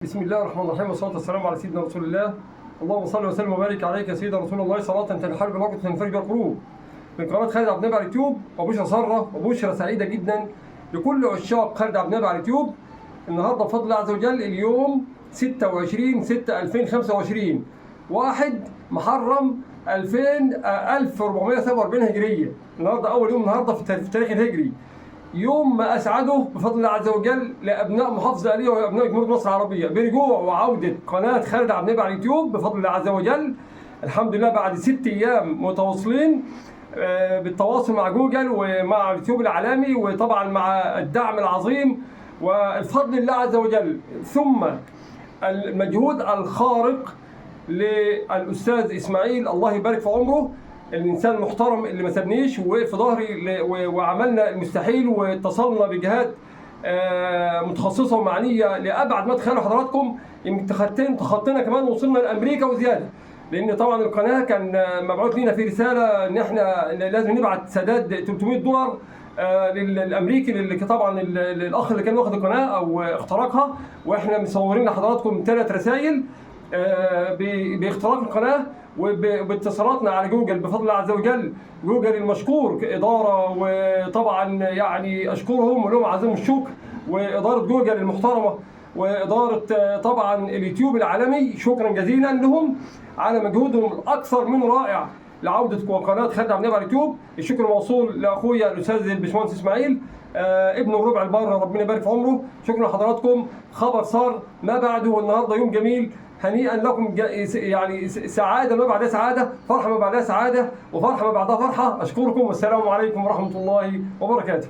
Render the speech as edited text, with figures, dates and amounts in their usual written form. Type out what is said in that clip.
بسم الله الرحمن الرحيم والصلاة والسلام على سيدنا رسول الله. اللهم صل وسلم وبارك عليك يا سيدنا رسول الله صلاة تنحل بالوقت وتنفرج القلوب. من قناة خالد عبد النبي على اليوتيوب، وبشرى سارة وبشرى سعيدة جدا لكل عشاق خالد عبد النبي على اليوتيوب. النهارده بفضل الله عز وجل اليوم 26/6/2025 1 محرم 1447 هجرية. النهارده أول يوم النهارده في التاريخ الهجري. يوم ما أسعده بفضل الله عز وجل لأبناء محافظة آلية وأبناء جمهورية مصر العربية برجوع وعودة قناة خالد عبد النبي على اليوتيوب بفضل الله عز وجل. الحمد لله بعد 6 أيام متواصلين بالتواصل مع جوجل ومع اليوتيوب العالمي، وطبعا مع الدعم العظيم والفضل الله عز وجل، ثم المجهود الخارق للأستاذ إسماعيل الله يبارك في عمره، الانسان المحترم اللي ما سابنيش ووقف في ظهري وعملنا المستحيل واتصلنا بجهات متخصصه ومعنيه لابعد ما تخيلوا حضراتكم. يمكن تخطينا كمان وصلنا لامريكا وزياده، لان طبعا القناه كان مبعوث لينا في رساله ان احنا لازم نبعت سداد $300 للامريكي، اللي طبعا الاخ اللي كان واخد القناه او اختراقها، واحنا مصورين لحضراتكم 3 رسائل باختراق القناه وباتصالاتنا على جوجل بفضل الله عز وجل. جوجل المشكور كإدارة، وطبعا يعني أشكرهم ولهم عظيم الشكر، وإدارة جوجل المحترمة وإدارة طبعا اليوتيوب العالمي، شكرا جزيلا لهم على مجهودهم الأكثر من رائع لعودة قناة خالد عبد النبي على اليوتيوب. الشكر موصول لأخويا الأستاذ الباشمهندس إسماعيل ابن الربع البر، ربنا يبارك في عمره. شكرا لحضراتكم. خبر صار ما بعده، والنهارده يوم جميل، هنيئا لكم، يعني سعاده ما بعدها سعاده، فرحه ما بعدها سعاده، وفرحه ما بعدها فرحه. اشكركم والسلام عليكم ورحمه الله وبركاته.